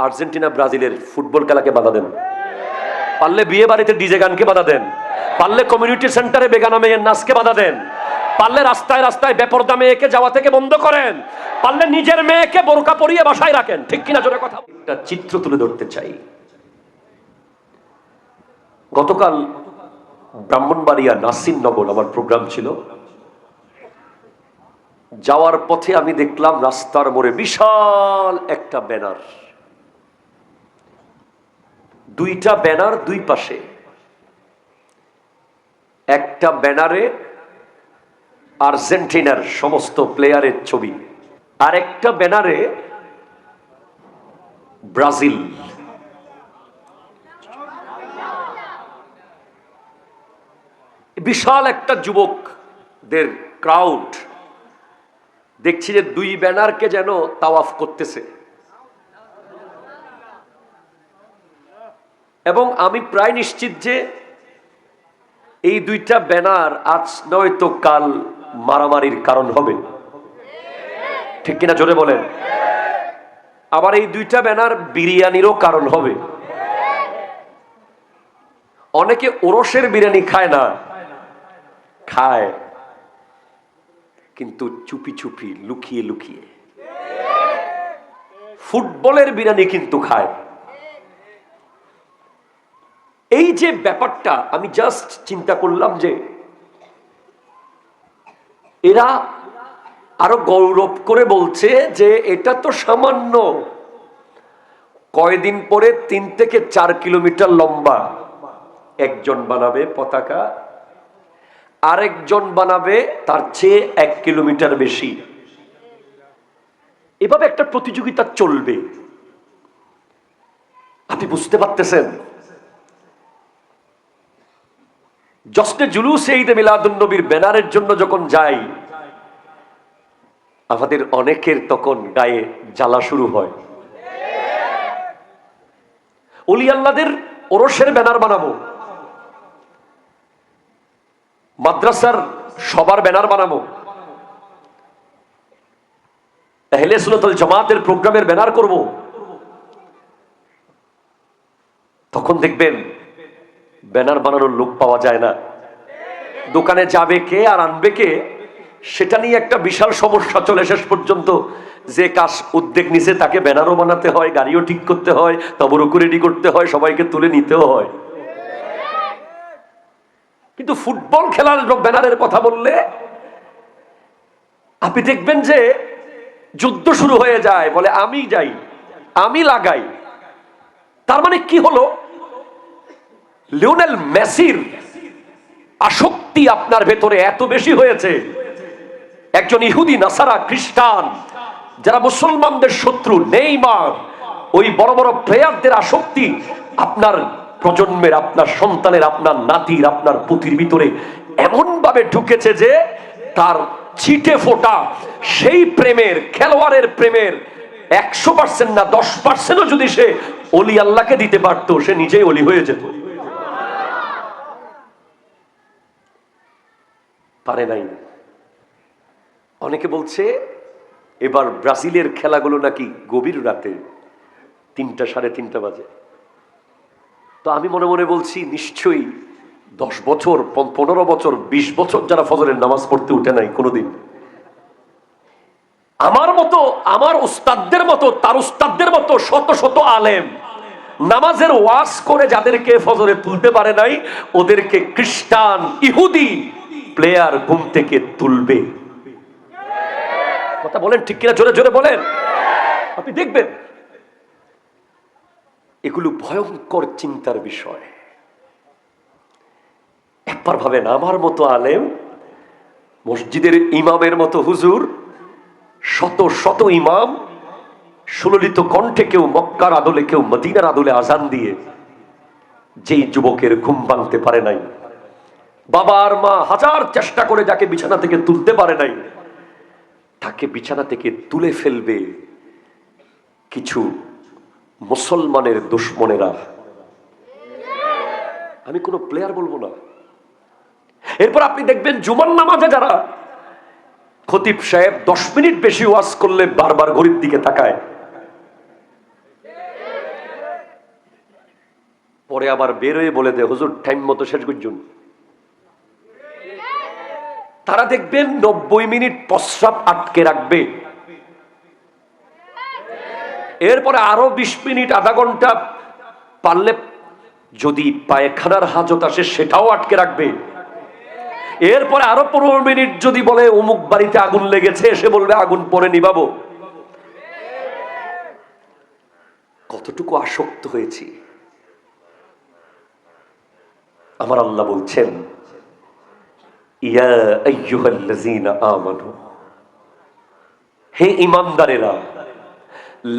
Argentina ব্রাজিলের football খেলাকে বাধা দেন, পারলে বিয়ে বাড়িতে ডিজে গানকে বাধা দেন, পারলে কমিউনিটি সেন্টারে বেগানা মেয়ের নাচকে বাধা দেন, পারলে রাস্তায় রাস্তায় বেপরদা মেয়েকে যাওয়া থেকে বন্ধ করেন, পারলে নিজের মেয়েকে বোরকা পরিয়ে বাসায় রাখেন। ঠিক কিনা জোরে কথা। একটা চিত্র তুলে ধরতে চাই। গতকাল ব্রাহ্মণবাড়িয়া নাসিরনগর আমার প্রোগ্রাম ছিল। যাওয়ার পথে আমি দেখলাম রাস্তার মোড়ে বিশাল একটা ব্যানার, দুইটা ব্যানার দুই পাশে। একটা ব্যানারে আর্জেন্টিনার সমস্ত প্লেয়ারের ছবি, আর একটা ব্যানারে ব্রাজিল। বিশাল একটা যুবকদের ক্রাউড দেখছি যে দুই ব্যানারকে যেন তাওয়াফ করতেছে। এবং আমি প্রায় নিশ্চিত যে এই দুইটা ব্যানার আজ নয়তো কাল মারামারির কারণ হবে। ঠিক কিনা জোরে বলেন। আবার এই দুইটা ব্যানার বিরিয়ানিরও কারণ হবে। অনেকে ওরসের বিরিয়ানি খায় না, খায় কিন্তু চুপি চুপি লুকিয়ে লুকিয়ে। ফুটবলের বিরিয়ানি কিন্তু খায়। এই যে ব্যাপারটা, আমি জাস্ট চিন্তা করলাম যে এরা আরো গৌরব করে বলছে যে এটা তো সামান্য, কয়দিন পরে 3 থেকে 4 কিলোমিটার লম্বা একজন বানাবে পতাকা, আরেকজন বানাবে তার চেয়ে 1 কিলোমিটার বেশি। এভাবে একটা প্রতিযোগিতা চলবে। আপনি বুঝতে পারতেছেন? জশ্নে জুলুসে ঈদে মিলাদুন নবীর ব্যানারের জন্য যখন যাই, আমাদের অনেকের তখন গায়ে জ্বালা শুরু হয়। ওলি আল্লাহদের ওরসের ব্যানার বানাবো, মাদ্রাসার সবার ব্যানার বানাবো, আহলে সুন্নাত ওয়াল জামাতের প্রোগ্রামের ব্যানার করব, তখন দেখবেন ব্যানার বানানোর লোক পাওয়া যায় না। দোকানে যাবে কে আর আনবে কে, সেটা নিয়ে একটা বিশাল সমস্যা চলে। শেষ পর্যন্ত যে কাজ উদ্যোগ নিছে তাকে ব্যানারও বানাতে হয়, গাড়িও ঠিক করতে হয়, তবরুকও রেডি করতে হয়, সবাইকে তুলে নিতেও হয়। কিন্তু ফুটবল খেলার ব্যানারের কথা বললে আপনি দেখবেন যে যুদ্ধ শুরু হয়ে যায়। বলে আমি যাই, আমি লাগাই। তার মানে কি হলো? লিওনেল মেসির আসক্তি আপনার ভেতরে এত বেশি হয়েছে, একজন ইহুদি, নাসারা, খ্রিস্টান, যারা মুসলমানদের শত্রু, নেইমার, ওই বড় বড় প্লেয়ারদের আসক্তি আপনার প্রজন্মের, আপনার সন্তানের, আপনার নাতির, আপনার পুতির ভিতরে এমন ভাবে ঢুকেছে যে তার ছিটে ফোটা সেই প্রেমের, খেলোয়াড়ের প্রেমের 100% না 10%ও যদি সে ওলি আল্লাহকে দিতে পারত, সে নিজেই ওলি হয়ে যেত। পারে নাই। অনেকে বলছে এবার ব্রাজিলের খেলাগুলো নাকি গভীর রাতে 3টা, 3:30 বাজে। তো আমি মনে মনে বলছি নিশ্চয়ই 10 বছর, 15 বছর, 20 বছর যারা ফজরের নামাজ পড়তে উঠে নাই কোনোদিন, আমার মতো, আমার উস্তাদদের মতো, তার উস্তাদদের মতো শত শত আলেম নামাজের ওয়াজ করে যাদেরকে ফজরে তুলতে পারে নাই, ওদেরকে খ্রিস্টান, ইহুদি প্লেয়ার ঘুম থেকে তুলবে। কথা বলেন ঠিক কিনা? জোরে জোরে বলেন। আপনি দেখবেন এগুলো ভয়ঙ্কর চিন্তার বিষয়। একবার ভাবেন, আমার মতো আলেম, মসজিদের ইমামের মতো হুজুর, শত শত ইমাম, সুললিত কণ্ঠে কেউ মক্কার আদলে, কেউ মদিনার আদলে আজান দিয়ে যেই যুবকের ঘুম ভাঙতে পারে নাই, বাবা আর মা হাজার চেষ্টা করে যাকে বিছানা থেকে তুলতে পারে নাই, তাকে বিছানা থেকে তুলে ফেলবে কিছু মুসলমানের দুশমনেরা। আমি কোনো প্লেয়ার বলবো না। এরপর আপনি দেখবেন জুমার নামাজে যারা খতিব সাহেব 10 মিনিট বেশি ওয়াজ করলে বারবার ঘড়ির দিকে তাকায়, পরে আবার বেরোয় বলে দে হুজুর টাইম মতো শেষ করছুন। তারা দেখবেন 90 মিনিট প্রস্রাব আটকে রাখবে, এরপরে আরো 20 মিনিট আধা ঘন্টা পারলে যদি পায়খানার হাজত আসে সেটাও আটকে রাখবে, এরপরে আরো 15 মিনিট যদি বলে অমুক বাড়িতে আগুন লেগেছে এসে বলবে আগুন পরে নিবাবো। কতটুকু আসক্ত হয়েছি। আমার আল্লাহ বলছেন ইয়া আইয়ুহাল্লাযীনা আমানু, হে ঈমানদারেরা,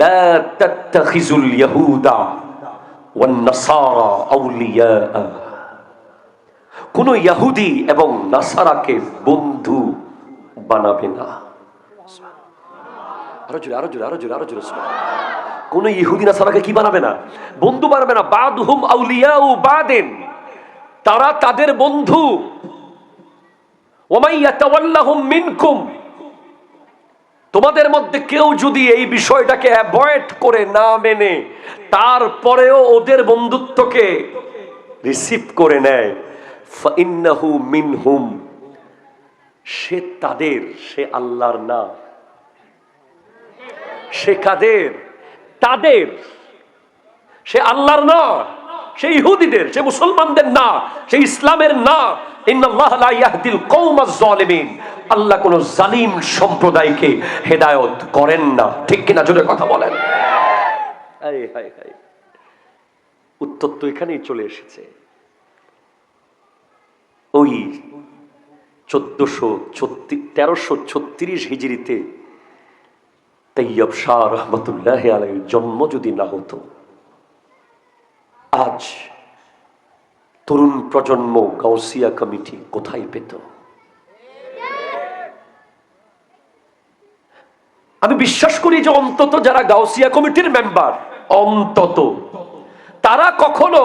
লা তাত্তাখিযুল ইয়াহুদা ওয়ান নাসারা আউলিয়া, কোন ইহুদি এবং নাসারাকে বন্ধু বানাবে না। আরো জোরে আরো জোরে আরো জোরে আরো জোরে। কোন ইহুদি নাসারাকে কি বানাবে না? বন্ধু বানাবে না। বাদহুম আউলিয়াউ বাদিন, তারা তাদের বন্ধু। ওয়ামাই ইয়াতাওয়াল্লাহুম মিনকুম, তোমাদের মধ্যে কেউ যদি এই বিষয়টাকে অ্যাভয়েড করে না মেনে তারপরেও ওদের বন্ধুত্বকে রিসিভ করে নেয়, ফাইন্নাহু মিনহুম, সে তাদের, সে আল্লাহর না। সে কাদের? তাদের। সে আল্লাহর না, সে ইহুদিদের, সে মুসলমানদের না, সে ইসলামের না। ইন্নাল্লাহা লা ইয়াহদিল কওমাজ জালিমিন, আল্লাহ কোন জালিম সম্প্রদায়কে হেদায়েত করেন না। ঠিক কিনা? জোরে কথা বলেন। হায় হায় হায়, উত্তর তো এখানেই চলে এসেছে। ওই 1336 হিজরিতে তৈয়ব শাহ রহমতুল্লাহ আলাইহির জন্ম যদি না হতো, আজ তরুণ প্রজন্ম গাউসিয়া কমিটি কোথায় পেত? আমি বিশ্বাস করি যে অন্তত যারা গাউসিয়া কমিটির মেম্বার, অন্তত তারা কখনো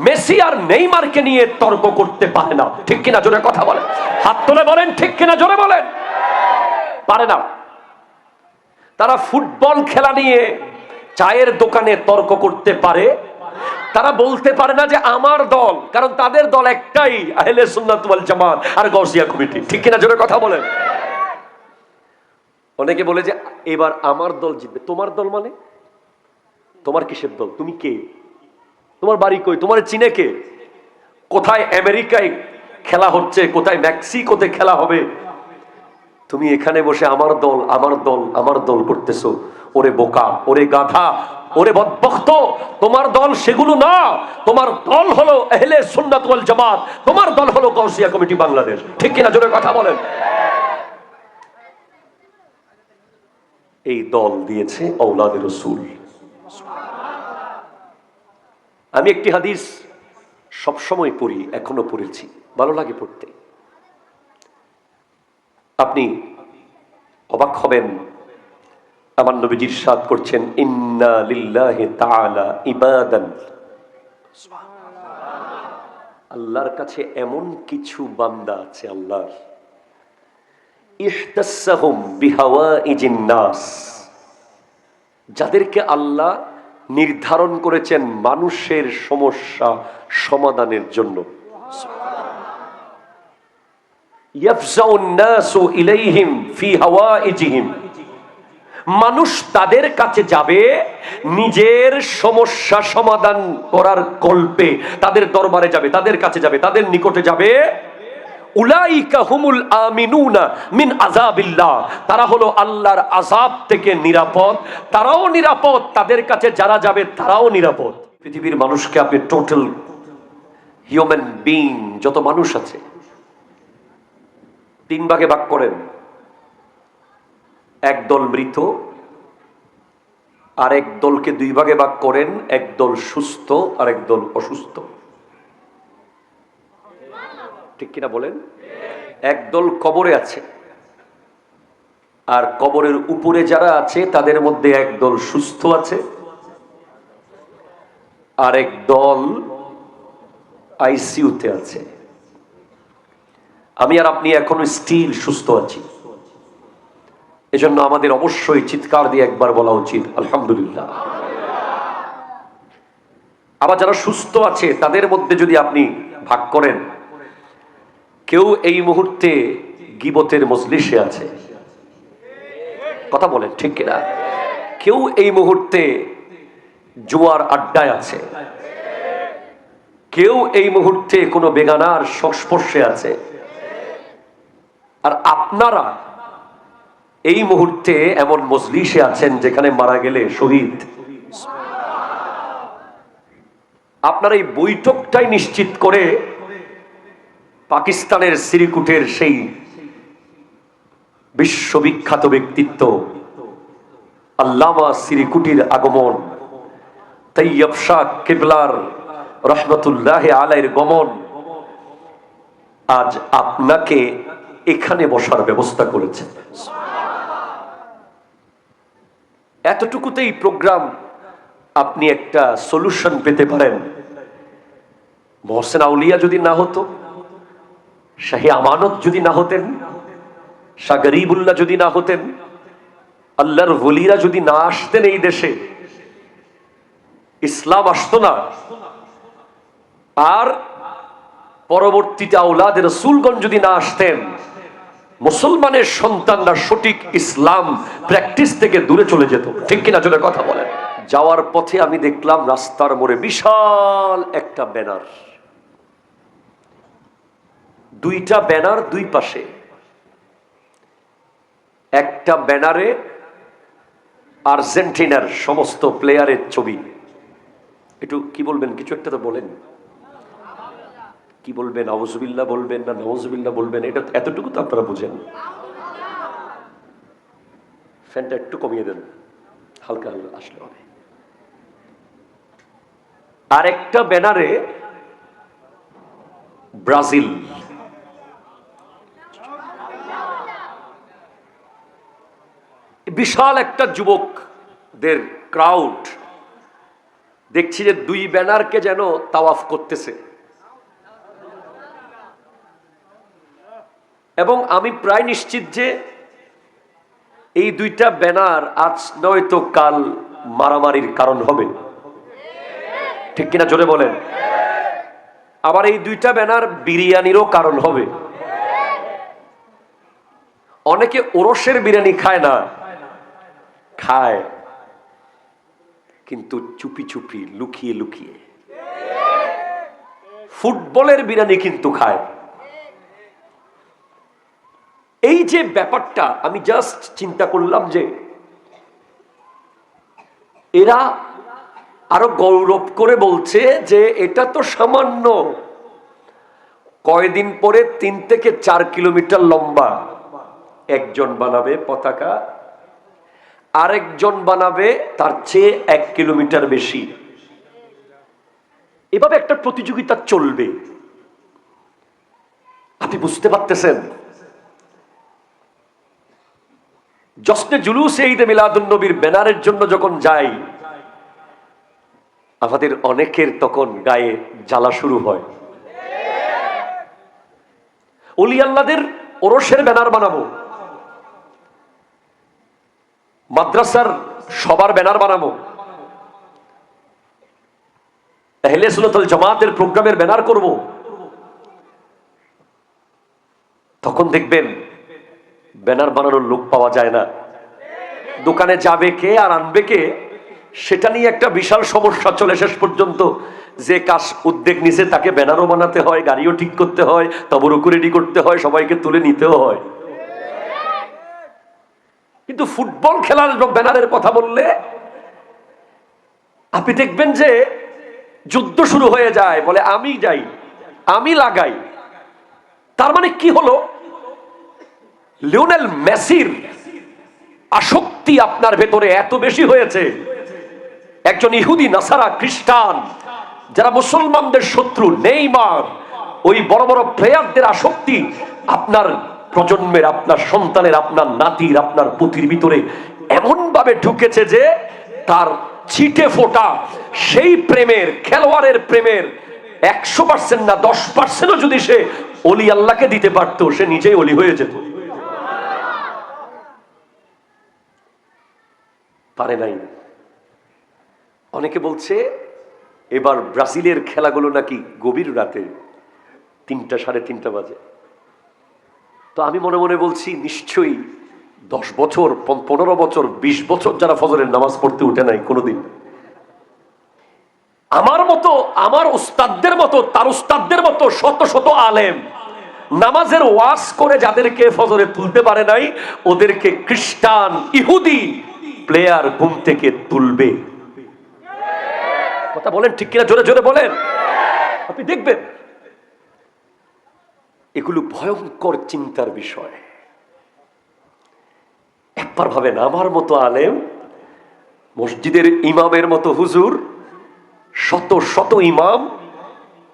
মেসি আর নেইমারকে নিয়ে তর্ক করতে পারে না। ঠিক কিনা? জোরে কথা বলেন, হাত তুলে বলেন ঠিক কিনা, জোরে বলেন। পারে না। তারা ফুটবল খেলা নিয়ে চায়ের দোকানে তর্ক করতে পারে, তারা বলতে পারে না যে আমার দল, কারণ তাদের দল একটাই, আহলে সুন্নাত ওয়াল জামাত আর গাউসিয়া কমিটি। ঠিক কিনা? জোরে কথা বলেন। অনেকে বলে যে এবার আমার দল জিতবে। তোমার দল মানে? তোমার কিসের দল? তুমি কে? তোমার বাড়ি কই? তোমার চিনে কে? কোথায় আমেরিকায় খেলা হচ্ছে, কোথায় মেক্সিকোতে খেলা হবে, তুমি এখানে বসে আমার দল আমার দল আমার দল করতেছো। ওরে বোকা, ওরে গাধা, ওরে বদবখ্ত, তোমার দল সেগুলো না। তোমার দল হলো আহলে সুন্নাত ওয়াল জামাত, তোমার দল হলো গাউসিয়া কমিটি বাংলাদেশ। ঠিক কিনা? জোরে কথা বলেন। এই দল দিয়েছে আওলাদে রাসূল। আমি একটি হাদিস সবসময় পড়ি, এখনো পড়েছি, ভালো লাগে পড়তে। আপনি অবাক হবেন, আমার নবীজি ইরশাদ করছেন ইন্না লিল্লাহি তাআলা ইবাদান, আল্লাহর কাছে এমন কিছু বান্দা আছে আল্লাহর, ইহতাসসাহুম বিহাওয়াইজিন নাস, যাদেরকে আল্লাহ নির্ধারণ করেছেন মানুষের সমস্যা সমাধানের জন্য। ইয়াফজাউন নাসু ইলাইহিম ফি হাওয়াইজিহিম, মানুষ তাদের কাছে যাবে নিজের সমস্যা সমাধান করার কল্পে, তাদের দরবারে যাবে, তাদের কাছে যাবে, তাদের নিকটে যাবে। উলাইকা হুমুল আমিনুনা মিন আযাবিল্লাহ, তারা হলো আল্লাহর আযাব থেকে নিরাপদ। তারাও নিরাপদ, তাদের কাছে যারা যাবে তারাও নিরাপদ। পৃথিবীর মানুষকে আপনি টোটাল হিউম্যান বিইং, যত মানুষ আছে 3 ভাগে ভাগ করেন। এক দল মৃত, আর এক দলকে 2 ভাগে ভাগ করেন, এক দল সুস্থ আর এক দল অসুস্থ। ঠিক কিনা বলেন? এক দল কবরে আছে, আর কবরের উপরে যারা আছে তাদের মধ্যে এক দল সুস্থ আছে, আর এক দল আইসিইউতে আছে। আমি আর আপনি এখনো স্টিল সুস্থ আছি। এজন্য আমাদের অবশ্যই চিৎকার দিয়ে একবার বলা উচিত আলহামদুলিল্লাহ। আবার যারা সুস্থ আছে তাদের মধ্যে যদি আপনি ভাগ করেন, কেউ এই মুহূর্তে গীবতের মজলিসে আছে, কথা বলেন ঠিক কিনা? কেউ এই মুহূর্তে জুয়ার আড্ডায় আছে, কেউ এই মুহূর্তে কোনো বেগানার সংস্পর্শে আছে। আর আপনারা এই মুহূর্তে এমন মজলিসে আছেন যেখানে মারা গেলে শহীদ। আপনার এই বৈঠকটাই নিশ্চিত করে পাকিস্তানের সিরিকুটের সেই বিশ্ববিখ্যাত ব্যক্তিত্ব আল্লামা সিরিকুটির আগমন, তৈয়ব শাহ কিবলার রহমতুল্লাহ আলাইহির গমন আজ আপনাকে এখানে বসার ব্যবস্থা করেছে। এতটুকুতেই প্রোগ্রাম আপনি একটা সলিউশন পেতে পারেন। মহসেন আউলিয়া যদি না হতো, শাহী আমানত যদি না হতেন, শাহ গরিবুল্লাহ যদি না হতেন, আল্লাহর ওলিরা যদি না আসতেন এই দেশে, ইসলাম আসতো না। আর পরবর্তীতে আওলাদে রাসূলগণ যদি না আসতেন, মুসলমানের সন্তানরা সঠিক ইসলাম প্র্যাকটিস থেকে দূরে চলে যেত। ঠিক কিনা? জোরে কথা বলেন। যাওয়ার পথে আমি দেখলাম রাস্তার মোড়ে বিশাল একটা ব্যানার, দুইটা ব্যানার দুই পাশে। একটা ব্যানারে আর্জেন্টিনার সমস্ত প্লেয়ারের ছবি। একটু কি বলবেন? কিছু একটা তো বলেন। কি বলবেন? আউযুবিল্লাহ বলবেন না নাউযুবিল্লাহ বলবেন? এটা এতটুকু তো আপনারা বুঝেন। ফ্যানটা একটু কমিয়ে দেন, হালকা হালকা আসলে হবে। আর একটা ব্যানারে ব্রাজিল। বিশাল একটা যুবকদের ক্রাউড দেখছি যে দুই ব্যানারকে যেন তাওয়াফ করতেছে। এবং আমি প্রায় নিশ্চিত যে এই দুইটা ব্যানার আজ নয়তো কাল মারামারির কারণ হবে। ঠিক কিনা? জোরে বলেন। আবার এই দুইটা ব্যানার বিরিয়ানিরও কারণ হবে। অনেকে ওরসের বিরিয়ানি খায় না, খায় কিন্তু চুপি চুপি, লুকিয়ে লুকিয়ে। ফুটবলের বিরিয়ানি কিন্তু খায়। এই যে ব্যাপারটা, আমি জাস্ট চিন্তা করলাম যে এরা আরো গৌরব করে বলছে যে এটা তো সামান্য, কয়দিন পরে 3 থেকে 4 কিলোমিটার লম্বা একজন বানাবে পতাকা, আরেকজন বানাবে তার চেয়ে 1 কিলোমিটার বেশি। এভাবে একটা প্রতিযোগিতা চলবে। আপনি বুঝতে পারতেছেন? জশ্নে জুলুসে ঈদে মিলাদুন নবীর ব্যানারের জন্য যখন যাই, আমাদের অনেকের তখন গায়ে জ্বালা শুরু হয়। ওলি আল্লাহদের ওরসের ব্যানার বানাবো, মাদ্রাসার সবার ব্যানার বানাবো, আহলে সুন্নাত ওয়াল জামাতের প্রোগ্রামের ব্যানার করব। তখন দেখবেন ব্যানার বানানোর লোক পাওয়া যায় না। দোকানে যাবে কে আর আনবে কে, সেটা নিয়ে একটা বিশাল সমস্যা চলে। শেষ পর্যন্ত যে কাজ উদ্যোগ নিছে তাকে ব্যানারও বানাতে হয়, গাড়িও ঠিক করতে হয়, তবরুকও রেডি করতে হয়, সবাইকে তুলে নিতেও হয়। কিন্তু ফুটবল খেলার ব্যানারের কথা বললে আপনি দেখবেন যে যুদ্ধ শুরু হয়ে যায়। বলে আমি যাই, আমি লাগাই। তার মানে কি হলো? লিওনেল মেসির আসক্তি আপনার ভেতরে এত বেশি হয়েছে, একজন ইহুদি নাসারা খ্রিস্টান যারা মুসলমানদের শত্রু, নেইমার, ওই বড় বড় প্লেয়ারদের আসক্তি আপনার প্রজন্মের, আপনার সন্তানের, আপনার নাতির, আপনার পুতির ভিতরে এমন ভাবে ঢুকেছে যে তার ছিটে ফোটা সেই প্রেমের, খেলোয়াড়ের প্রেমের 100% না 10%ও যদি সে ওলি আল্লাহকে দিতে পারত, সে নিজেই ওলি হয়ে যেত। পারে নাই। অনেকে বলছে এবার ব্রাজিলের খেলাগুলো নাকি গভীর রাতে 3টা, 3:30 বাজে। তো আমি মনে মনে বলছি, নিশ্চয়ই 10 বছর, 15 বছর, 20 বছর যারা ফজরের নামাজ পড়তে উঠে নাই কোনোদিন, আমার মতো, আমার উস্তাদদের মতো, তার উস্তাদদের মতো শত শত আলেম নামাজের ওয়াজ করে যাদেরকে ফজরে তুলতে পারে নাই, ওদেরকে খ্রিস্টান, ইহুদি প্লেয়ার ঘুম থেকে তুলবে। কথা বলেন ঠিক কিনা? জোরে জোরে বলেন। আপনি দেখবেন এগুলো ভয়ঙ্কর চিন্তার বিষয়। একবার ভাবেন, আমার মতো আলেম, মসজিদের ইমামের মতো হুজুর, শত শত ইমাম,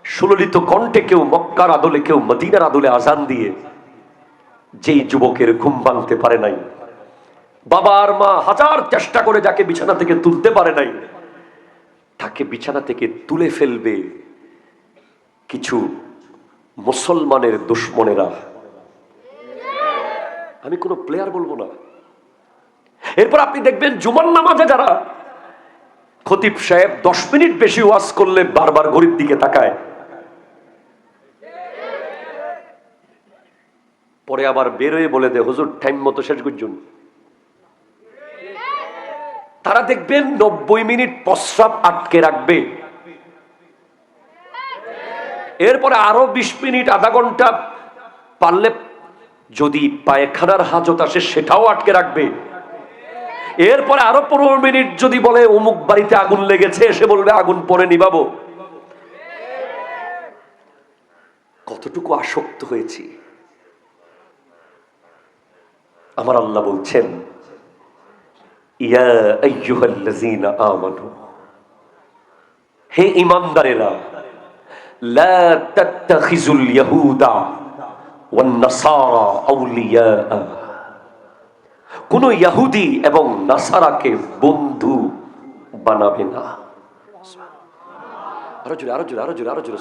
সুললিত কণ্ঠে কেউ মক্কার আদলে, কেউ মদিনার আদলে আজান দিয়ে যেই যুবকের ঘুম ভাঙতে পারে নাই, বাবা আর মা হাজার চেষ্টা করে যাকে বিছানা থেকে তুলতে পারে নাই, তাকে বিছানা থেকে তুলে ফেলবে কিছু মুসলমানের দুশ্মনেরা। আমি কোনো প্লেয়ার বলবো না। এরপর আপনি দেখবেন জুমার নামাজে যারা খতিব সাহেব 10 মিনিট বেশি ওয়াজ করলে বারবার ঘড়ির দিকে তাকায়, পরে আবার বেরোয় বলে দে হুজুর টাইম মতো শেষ করছুন। তারা দেখবেন 90 মিনিট প্রস্রাব আটকে রাখবে, এরপরে আরো 20 মিনিট, আধা ঘন্টা পারলে যদি পায়খানার হাজত আসে সেটাও আটকে রাখবে, এরপরে আরো 15 মিনিট যদি বলে অমুক বাড়িতে আগুন লেগেছে, এসে বলবে আগুন পরে নিবাবো। কতটুকু আসক্ত হয়েছি। আমার আল্লাহ বলছেন, ইয়া আইয়ুহাল্লাযীনা আমানু, হে ঈমানদারেরা, লা তাত্তাখিযুল ইয়াহুদা ওয়ান নাসারা আউলিয়া, কোন ইহুদি এবং নাসারাকে বন্ধু বানাবে না। আরো জোরে, আরো জোরে, আরো জোরে, আরো জোরে।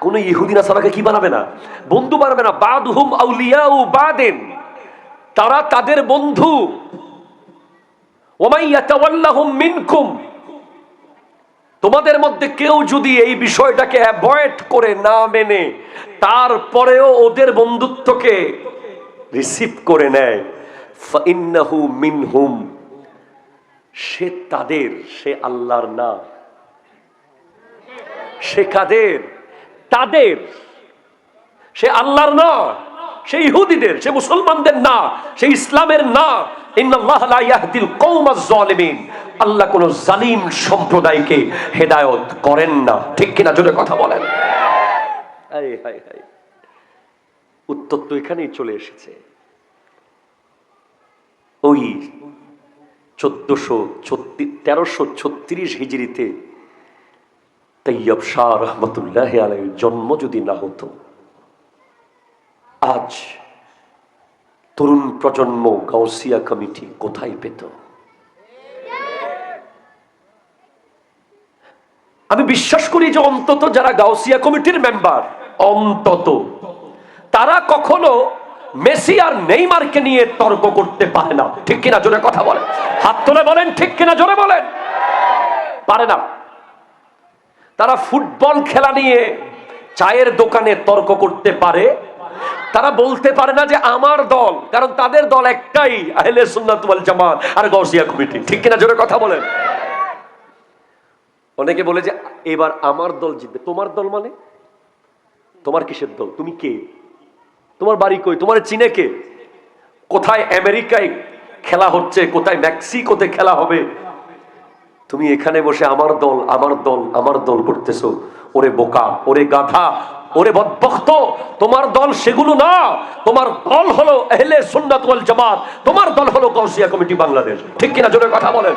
কোন ইহুদি নাসারাকে কি বানাবে না? বন্ধু বানাবে না। বাদহুম আউলিয়াউ বাদিন, তারা তাদের বন্ধু। ওমাই ইয়াতাওয়াল্লাহুম মিনকুম, তোমাদের মধ্যে কেউ যদি এই বিষয়টাকে অ্যাভয়েড করে না মেনে তারপরেও ওদের বন্ধুত্বকে রিসিভ করে নেয়, ফাইন্নাহু মিনহুম, সে তাদের, সে আল্লাহর না। সে কাদের? তাদের। সে আল্লাহর না, সে ইহুদিদের, সে মুসলমানদের না, সে ইসলামের না। ইন্নাল্লাহা লা ইয়াহদিল কওমাজ জালিমিন, আল্লাহ কোন জালিম সম্প্রদায়কে হেদায়েত করেন না। ঠিক কিনা? জোরে কথা বলেন। হায় হায় হায়, উত্তর তো এখানেই চলে এসেছে। ওই 1336 হিজরিতে তৈয়ব শাহ রহমতুল্লাহ আলাইহির জন্ম যদি না হতো, আজ তরুণ প্রজন্ম গাউসিয়া কমিটি কোথায় পেত? আমি বিশ্বাস করি যে অন্তত যারা গাউসিয়া কমিটির মেম্বার, অন্তত তারা কখনো মেসি আর নেইমারকে নিয়ে তর্ক করতে পারে না। ঠিক কিনা? জোরে কথা বলেন, হাত তুলে বলেন ঠিক কিনা, জোরে বলেন। পারে না। তারা ফুটবল খেলা নিয়ে চায়ের দোকানে তর্ক করতে পারে, তারা বলতে পারে না যে আমার দল, কারণ তাদের দল একটাই, আহলে সুন্নাত ওয়াল জামাত আর গাউসিয়া কমিটি। ঠিক কিনা? জোরে কথা বলেন। অনেকে বলে যে এবার আমার দল জিতবে। তোমার দল মানে? তোমার কিসের দল? তুমি কে? তোমার বাড়ি কই? তোমার চিনে কে? কোথায় আমেরিকায় খেলা হচ্ছে, কোথায় মেক্সিকোতে খেলা হবে, তুমি এখানে বসে আমার দল, আমার দল, আমার দল করতেছো। ওরে বোকা, ওরে গাধা, ওরে বদবখ্ত, তোমার দল সেগুলো না। তোমার দল হলো আহলে সুন্নাত ওয়াল জামাত, তোমার দল হলো গাউসিয়া কমিটি বাংলাদেশ। ঠিক কিনা? জোরে কথা বলেন।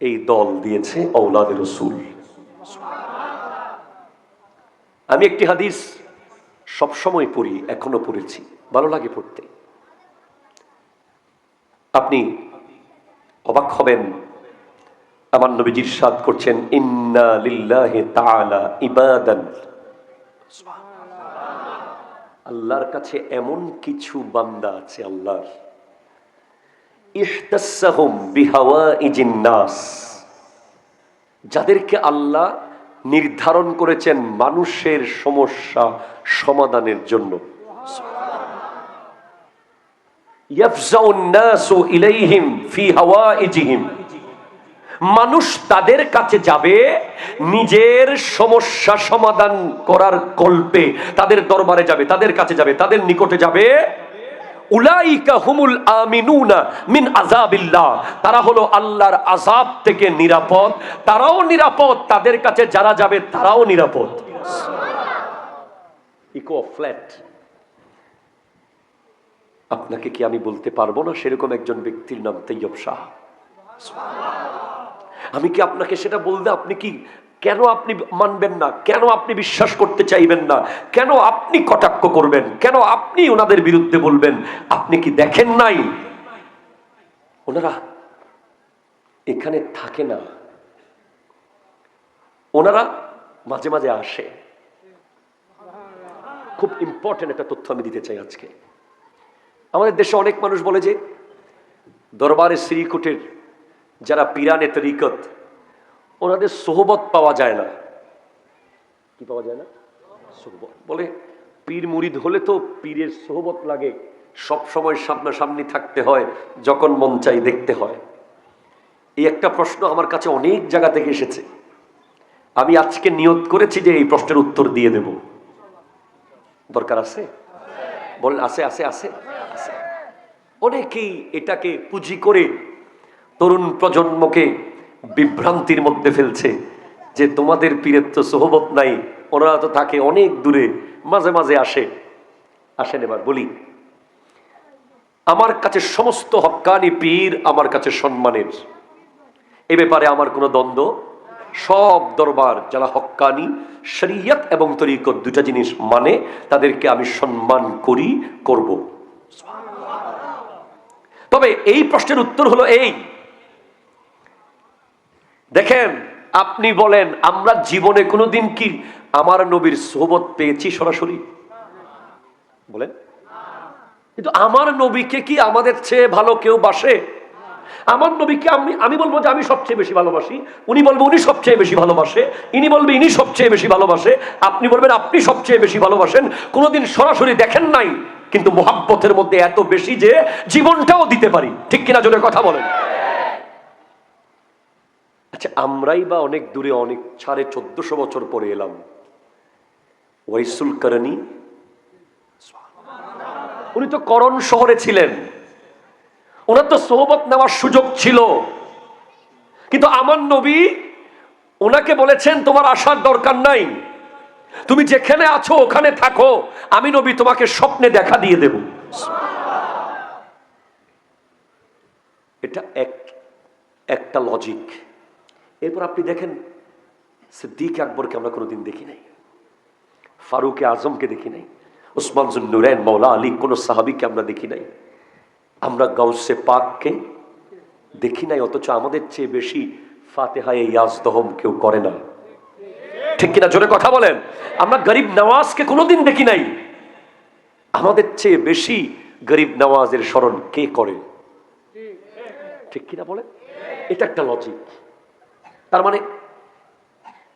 এই দল দিয়েছে আওলাদে রাসূল। আমি একটি হাদিস সবসময় পড়ি, এখনো পড়েছি, ভালো লাগে পড়তে। আপনি অবাক হবেন, আমার নবীজি ইরশাদ করছেন, ইন্না লিল্লাহি তাআলা ইবাদান, আল্লাহর কাছে এমন কিছু বান্দা আছে, আল্লাহর ইহতাসসাহুম বিহাওয়াইজিন নাস, যাদেরকে আল্লাহ নির্ধারণ করেছেন মানুষের সমস্যা সমাধানের জন্য। ইয়াফজাউন নাসু ইলাইহিম ফি হাওয়াইজিহিম, মানুষ তাদের কাছে যাবে নিজের সমস্যা সমাধান করার কল্পে, তাদের দরবারে যাবে, তাদের কাছে যাবে, তাদের নিকটে যাবে। উলাইকা হুমুল আমিনুনা মিন আযাবিল্লাহ, তারা হলো আল্লাহর আযাব থেকে নিরাপদ, তারাও নিরাপদ, তাদের কাছে যারা যাবে তারাও নিরাপদ। Eco flat. আপনাকে কি আমি বলতে পারবো না সেরকম একজন ব্যক্তির নাম তৈয়ব শাহ? আমি কি আপনাকে সেটা বলতে, আপনি কি, কেন আপনি মানবেন না? কেন আপনি বিশ্বাস করতে চাইবেন না? কেন আপনি কটাক্ষ করবেন? কেন আপনি ওনাদের বিরুদ্ধে বলবেন? আপনি কি দেখেন নাই ওনারা এখানে থাকে না, ওনারা মাঝে মাঝে আসে। খুব ইম্পর্টেন্ট একটা তথ্য আমি দিতে চাই আজকে। আমাদের দেশে অনেক মানুষ বলে যে দরবারে শ্রীকুটের যারা পিরানে তরিকত, ওনাদের সোহবত পাওয়া যায় না। কি পাওয়া যায় না? সোহবত। বলে পীর মুরিদ হলে তো পীরের সোহবত লাগে, সব সময় সামনাসামনি থাকতে হয়, যখন মন চাই দেখতে হয়। এই একটা প্রশ্ন আমার কাছে অনেক জায়গা থেকে এসেছে। আমি আজকে নিয়ত করেছি যে এই প্রশ্নের উত্তর দিয়ে দেব। দরকার আছে? বল আছে আছে আছে আছে। অনেকেই এটাকে পুঁজি করে তরুণ প্রজন্মকে বিভ্রান্তির মধ্যে ফেলছে যে তোমাদের পীরের তো সোহবত নাই, ওনারা তো থাকে অনেক দূরে, মাঝে মাঝে আসেন। এবার বলি, আমার কাছে সমস্ত হক্কানি পীর আমার কাছে সম্মানের, এ ব্যাপারে আমার কোনো দ্বন্দ্ব। সব দরবার যারা হক্কানি, শরীয়ত এবং তরিকত দুটা জিনিস মানে, তাদেরকে আমি সম্মান করি, করব। তবে এই প্রশ্নের উত্তর হলো এই, দেখেন আপনি বলেন আমরা জীবনে কোনোদিন কি আমার নবীর সোহবত পেয়েছি সরাসরি? বলেন। কিন্তু আমার নবীকে কি আমাদের চেয়ে ভালো কেউ বাসে? আমার নবীকে আমি বলবো যে আমি সবচেয়ে বেশি ভালোবাসি, উনি বলবো উনি সবচেয়ে বেশি ভালোবাসে, ইনি বলবে ইনি সবচেয়ে বেশি ভালোবাসে, আপনি বলবেন আপনি সবচেয়ে বেশি ভালোবাসেন। কোনোদিন সরাসরি দেখেন নাই, কিন্তু মোহাব্বতের মধ্যে এত বেশি যে জীবনটাও দিতে পারি। ঠিক কিনা জোরে কথা বলেন। আচ্ছা, আমরাই বা অনেক দূরে, অনেক 1450 বছর পরে এলাম। ওয়াইসুল করণী, উনি তো করণ শহরে ছিলেন, ওনার তো সোহবত নেওয়ার সুযোগ ছিল, কিন্তু আমার নবী ওনাকে বলেছেন তোমার আসার দরকার নাই, তুমি যেখানে আছো ওখানে থাকো, আমি নবী তোমাকে স্বপ্নে দেখা দিয়ে দেব। এটা একটা লজিক। এরপর আপনি দেখেন সিদ্দিক আকবরকে আমরা কোনোদিন দেখি নাই, ফারুক আজমকে দেখি নাই, উসমান জুন্নুরাইন, মৌলা আলী, কোন সাহাবীকে আমরা দেখি নাই। আমরা গাউসে পাককে দেখি নাই, অথচ আমাদের চেয়ে বেশি ফাতিহায়ে ইয়াজদহম কেউ করে না। ঠিক কিনা জোরে কথা বলেন। আমরা গরিব নওয়াজকে কোনোদিন দেখি নাই, আমাদের চেয়ে বেশি গরিব নওয়াজের স্মরণ কে করে? ঠিক কিনা বলেন। এটা একটা লজিক। তার মানে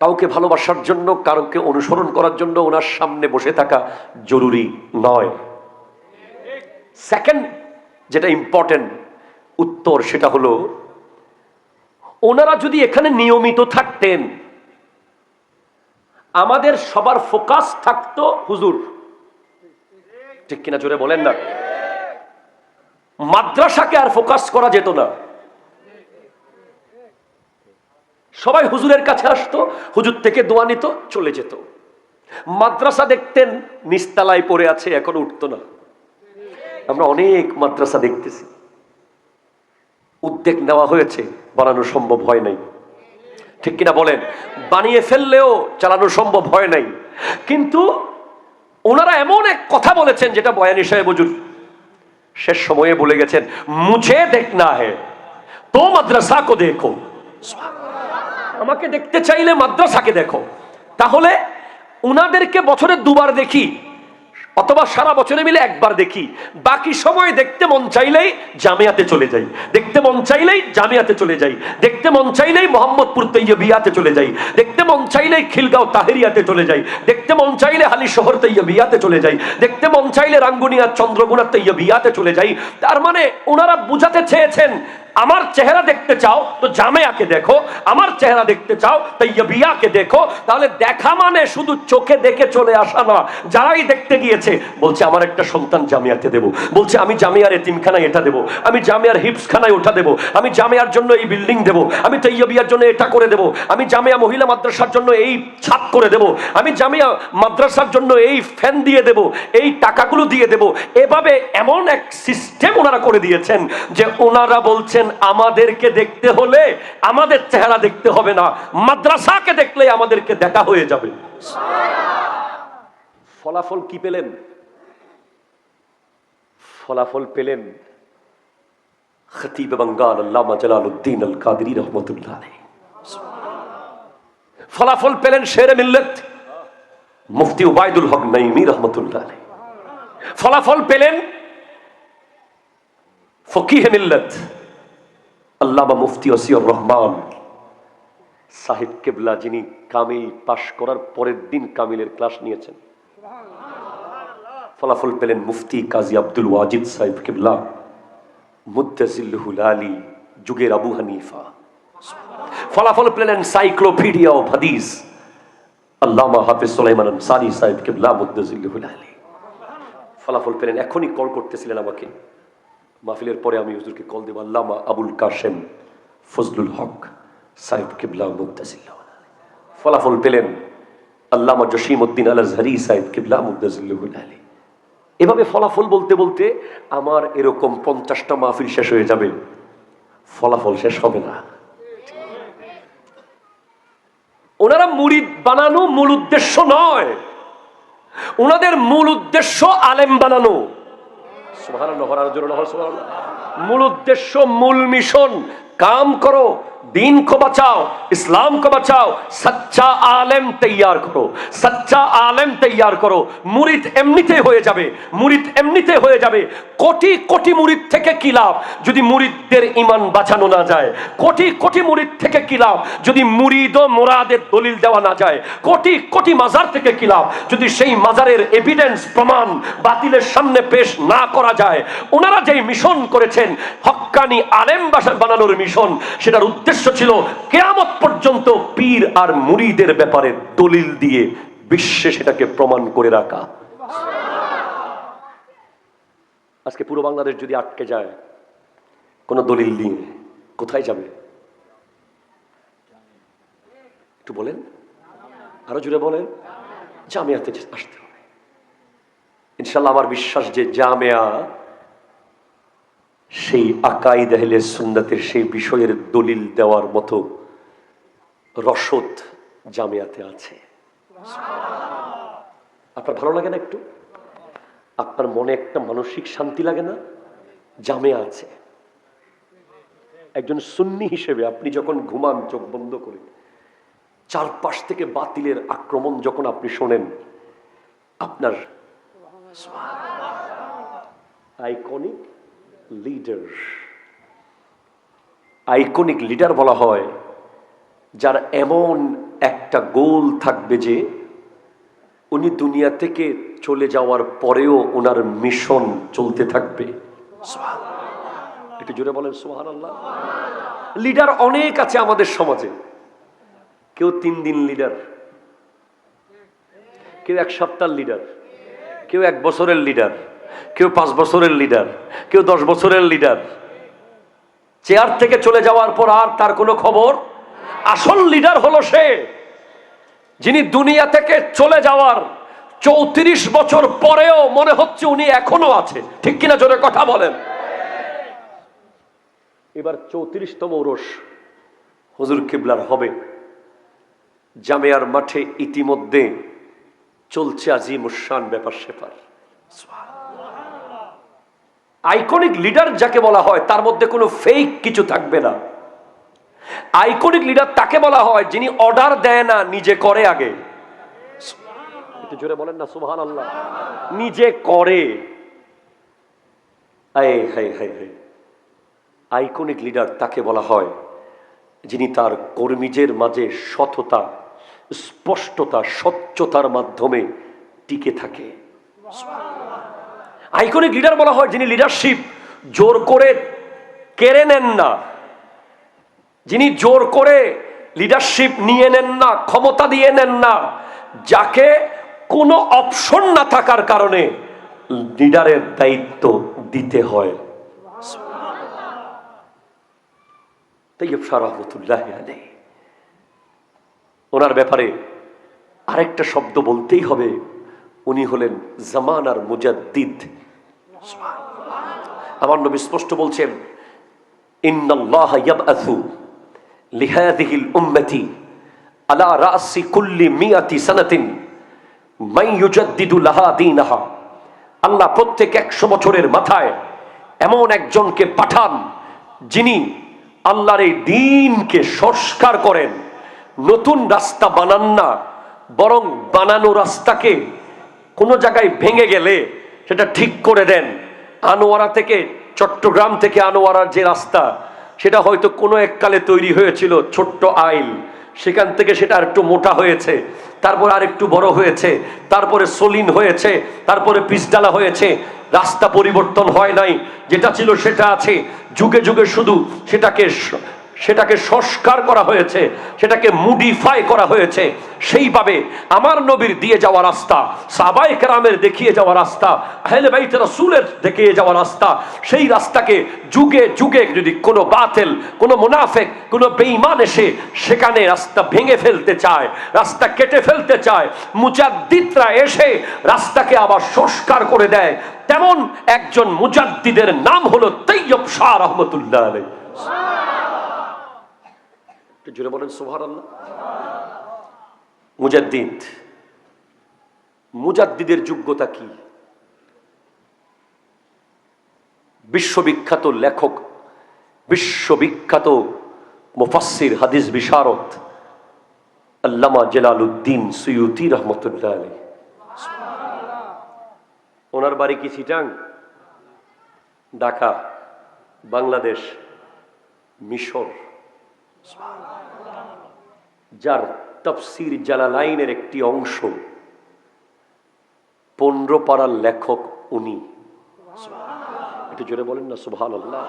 কাউকে ভালোবাসার জন্য, কাউকে অনুসরণ করার জন্য ওনার সামনে বসে থাকা জরুরি নয়। সেকেন্ড যেটা ইম্পর্টেন্ট উত্তর, সেটা হলো ওনারা যদি এখানে নিয়মিত থাকতেন, আমাদের সবার ফোকাস থাকতো হুজুর। ঠিক কিনা জোরে বলেন না। মাদ্রাসাকে আর ফোকাস করা যেত না, সবাই হুজুরের কাছে আসতো, হুজুর থেকে দোয়া নিত, চলে যেত। মাদ্রাসা দেখতেন নিস্তালায় পড়ে আছে, এখন উঠতো না। আমরা অনেক মাদ্রাসা দেখতেছি, উদ্যোগ নেওয়া হয়েছে, বানানো সম্ভব হয় নাই। ঠিক কিনা বলেন। বানিয়ে ফেললেও চালানো সম্ভব হয় নাই। কিন্তু ওনারা এমন এক কথা বলেছেন যেটা বয়ানী সাহেব হুজুর শেষ সময়ে বলে গেছেন, মুঝে দেখনা হে তো মাদ্রাসা কো দেখো। আমাকে দেখতে চাইলে মাদ্রাসাকে দেখো। তাহলে উনাদেরকে বছরে দুবার দেখি, অথবা সারা বছরে মিলে একবার দেখি, বাকি সময় দেখতে মন চাইলেই জামিয়াতে চলে যাই, দেখতে মন চাইলেই জামিয়াতে চলে যাই, দেখতে মন চাইলেই মোহাম্মদপুর তৈয়বিয়াতে চলে যাই, দেখতে মন চাইলেই খিলগাঁও তাহেরিয়াতে চলে যাই, দেখতে মন চাইলে হালি শহর তৈয়বিয়াতে চলে যাই, দেখতে মন চাইলে রাঙ্গুনিয়া চন্দ্রগুনা তৈয়বিয়াতে চলে যাই। তার মানে ওনারা বুঝাতে চেয়েছেন, আমার চেহারা দেখতে চাও তো জামিয়াকে দেখো, আমার চেহারা দেখতে চাও তৈয়বিয়াকে দেখো। তাহলে দেখা মানে শুধু চোখে দেখে চলে আসা না। যারাই দেখতে গিয়েছে বলছে আমার একটা সন্তান জামিয়াতে দেব, বলছে আমি জামিয়ার এতিমখানায় এটা দেব, আমি জামিয়ার হিপসখানায় ওটা দেব, আমি জামিয়ার জন্য এই বিল্ডিং দেব, আমি তৈয়বিয়ার জন্য এটা করে দেব, আমি জামিয়া মহিলা মাদ্রাসার জন্য এই ছাদ করে দেব, আমি জামিয়া মাদ্রাসার জন্য এই ফ্যান দিয়ে দেব, এই টাকাগুলো দিয়ে দেব। এভাবে এমন এক সিস্টেম ওনারা করে দিয়েছেন যে ওনারা বলছেন আমাদেরকে দেখতে হলে আমাদের চেহারা দেখতে হবে না, মাদ্রাসাকে দেখলে আমাদেরকে দেখা হয়ে যাবে। ফলাফল কি পেলেন? ফলাফল পেলেন খতিব বাঙ্গাল আল্লামা জালালউদ্দিন আল কাদরি রহমতুল্লাহ আলাইহি। ফলাফল পেলেন শেরে মিল্লাত মুফতি উবাইদুল হক নাইমি রহমতুল্লাহ আলাইহি। ফলাফল পেলেন ফকিহে মিল্লাত আল্লামা মুফতি ওসিউর রহমান সাহেব কেবলা, যিনি কামিল পাশ করার পরের দিন কামিলের ক্লাস নিয়েছেন। ফলাফল পেলেন মুফতি কাজী আব্দুল ওয়াজিদ সাহেব কেবলা মুদ্দাজিল্লুহুল আলী, যুগের আবু হানিফা। ফলাফল পেলেন সাইক্লোপিডিয়া অফ হাদিস আল্লামা হাফেজ সুলাইমান আনসারী সাহেব কেবলা মুদ্দাজিল্লুহুল আলী। ফলাফল পেলেন, এখনই কল করতেছিলেন আমাকে, মাহফিলের পরে আমি হুজুরকে কল দেব, আল্লামা আবুল কাশেম ফজলুল হক সাহেব কিবলা মুদ্দাজিল্লাহ। ফলাফল পেলেন আল্লামা জসিমউদ্দিন আল আজহারী সাহেব কিবলা মুদ্দাজিল্লাহ আলী। এভাবে ফলাফল বলতে বলতে আমার এরকম 50টা মাহফিল শেষ হয়ে যাবে, ফলাফল শেষ হবে না। ওনারা মুরিদ বানানো মূল উদ্দেশ্য নয়, ওনাদের মূল উদ্দেশ্য আলেম বানানো। মূল উদ্দেশ্য, মূল মিশন, কাম করো, दीन को बचाओ, इस्लाम को बचाओ, सच्चा आलेम तैयार करो, सच्चा आलेम तैयार करो। मुरीद एमनिते হয়ে যাবে, মুরিদ এমনিতে হয়ে যাবে। কোটি কোটি মুরিদ থেকে কি লাভ যদি মুরিদদের ঈমান বাঁচানো না যায়? কোটি কোটি মুরিদ থেকে কি লাভ যদি মুরিদ ও মুরাদের দলিল দেওয়া না যায়? কোটি কোটি মাজার থেকে কি লাভ যদি সেই মাজারের এভিডেন্স প্রমাণ বাতিলের সামনে পেশ না করা যায়? ওনারা যেই মিশন করেছেন হক্কানি আলেম বানানোর মিশন, সেটার উদ্দেশ্য ছিল কিয়ামত পর্যন্ত পীর আর মুরিদের ব্যাপারে দলিল দিয়ে বিশ্বে সেটাকে প্রমাণ করে রাখা। আজকে পুরো বাংলাদেশ যদি আটকে যায় কোন দলিল দিয়ে, কোথায় যাবে? একটু বলেন, আরো জুড়ে বলেন। জামিয়াতে আসতে হবে ইনশাআল্লাহ। আমার বিশ্বাস যে জামিয়া সেই আকাইদ আহলে সুন্নাতের সেই বিষয়ের দলিল দেওয়ার মতো রসদ জামিয়াতে আছে। আপনার ভালো লাগে না? একটু আপনার মনে একটা মানসিক শান্তি লাগে না? জামিয়া আছে। একজন সুন্নি হিসেবে আপনি যখন ঘুমান চোখ বন্ধ করে, চারপাশ থেকে বাতিলের আক্রমণ যখন আপনি শোনেন, আপনার আইকনিক লিডার, আইকনিক লিডার বলা হয় যার এমন একটা গোল থাকবে যে উনি দুনিয়া থেকে চলে যাওয়ার পরেও ওনার মিশন চলতে থাকবে। একটু জোরে বলেন সুবহানাল্লাহ। লিডার অনেক আছে আমাদের সমাজে। কেউ 3 দিন লিডার, কেউ 1 সপ্তাহের লিডার, কেউ 1 বছরের লিডার, কেউ 5 বছরের লিডার, কেউ 10 বছরের লিডার। চেয়ার থেকে চলে যাওয়ার পর আর তার কোনো খবর। আসল লিডার হলো সে যিনি দুনিয়া থেকে চলে যাওয়ার 34 বছর পরেও মনে হচ্ছে উনি এখনো আছে। ঠিক কিনা? জোরে কথা বলেন। এবার 34তম ওরস হুজুর কিবলার হবে। জামিয়ার মাঠে ইতিমধ্যে চলছে আজিমুশান ব্যাপার স্যাপার। আইকনিক লিডার যাকে বলা হয় তার মধ্যে কোনো ফেক কিছু থাকবে না। আইকনিক লিডার তাকে বলা হয় যিনি অর্ডার দেয় না, নিজে করে আগে। একটু জোরে বলেন না সুবহানাল্লাহ। নিজে করে। আইকনিক লিডার তাকে বলা হয় যিনি তার কর্মীদের মাঝে সততা, স্পষ্টতা, স্বচ্ছতার মাধ্যমে টিকে থাকে। আইকনিক লিডার বলা হয় যিনি লিডারশিপ জোর করে কেড়ে নেন না, যিনি জোর করে লিডারশিপ নিয়ে নেন না, ক্ষমতা দিয়ে নেন না, যাকে কোনো অপশন না থাকার কারণে লিডারের দায়িত্ব দিতে হয়। তাইয়্যিব শাহ রাহমাতুল্লাহি আলাইহি ওনার ব্যাপারে আরেকটা শব্দ বলতেই হবে, উনি হলেন জামানার মুজাদ্দিদ। আমার নবী স্পষ্ট বলছেন, ইন্নাল্লাহা ইয়াবআসু লিহাযিহিল উম্মতি আলা রাসি কুল্লি মিয়াতি সানাতিন মান ইউজাদ্দিদু লাহা দীনাহা। আল্লাহ প্রত্যেক 100 বছরের মাথায় এমন একজনকে পাঠান যিনি আল্লাহর এই দ্বীনকে সংস্কার করেন। নতুন রাস্তা বানান না, বরং বানানো রাস্তাকে কোনো জায়গায় ভেঙে গেলে সেটা ঠিক করে দেন। আনোয়ারা থেকে, চট্টগ্রাম থেকে আনোয়ারার যে রাস্তা, সেটা হয়তো কোনো এককালে তৈরি হয়েছিল ছোট্ট আইল, সেখান থেকে সেটা আর একটু মোটা হয়েছে, তারপর আর একটু বড় হয়েছে, তারপরে সলিন হয়েছে, তারপরে পিচডালা হয়েছে। রাস্তা পরিবর্তন হয় নাই, যেটা ছিল সেটা আছে। যুগে যুগে শুধু সেটাকে সংস্কার করা হয়েছে, সেটাকে মডিফাই করা হয়েছে। সেইভাবে আমার নবীর দিয়ে যাওয়া রাস্তা, সাহাবায়ে কেরামের দেখিয়ে যাওয়া রাস্তা, আহলে বাইত রাসূলের দেখিয়ে যাওয়া রাস্তা, সেই রাস্তাকে যুগে যুগে যদি কোনো বাতিল, কোনো মুনাফিক, কোনো বেঈমান এসে সেখানে রাস্তা ভেঙে ফেলতে চায়, রাস্তা কেটে ফেলতে চায়, মুজাদ্দিদরা এসে রাস্তাকে আবার সংস্কার করে দেয়। তেমন একজন মুজাদ্দিদের নাম হলো তাইয়্যিব শাহ রাহমাতুল্লাহ আলাইহি। জোরে বলেন সুবহানাল্লাহ। মুজাদ্দিদের যোগ্যতা কি? বিশ্ববিখ্যাত লেখক, বিশ্ববিখ্যাত মুফাসসির, হাদিস বিশারদ আল্লামা জালালউদ্দিন সুয়ুতী রাহমাতুল্লাহ আলাইহি। ওনার বাড়ি কি চিটাং, ঢাকা, বাংলাদেশ, মিশর। যার তাফসীর জালালাইনের একটি অংশ, 15 পারার লেখক উনি। একটু জোরে বলেন না সুবহানাল্লাহ।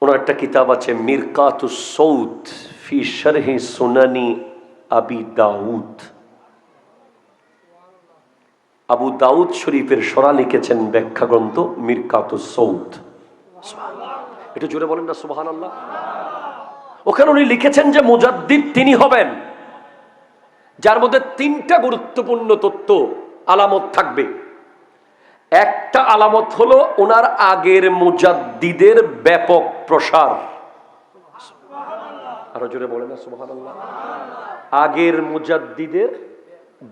ওনার একটা কিতাব আছে মিরকাতুস সৌদ ফি শারহি সুনানি আবি দাউদ। আবু দাউদ শরীফের সরা লিখেছেন ব্যাখ্যা গ্রন্থ মিরকাতুস সৌদ। একটু জোরে বলেন না সুবহানাল্লাহ। ওখানে উনি লিখেছেন যে মুজাদ্দিদ তিনি হবেন যার মধ্যে 3টা গুরুত্বপূর্ণ তথ্য, আলামত থাকবে। একটা আলামত হলো ওনার আগের মুজাদ্দিদের ব্যাপক প্রসার। আরো জোরে বলেন না সুবহানাল্লাহ। আগের মুজাদ্দিদের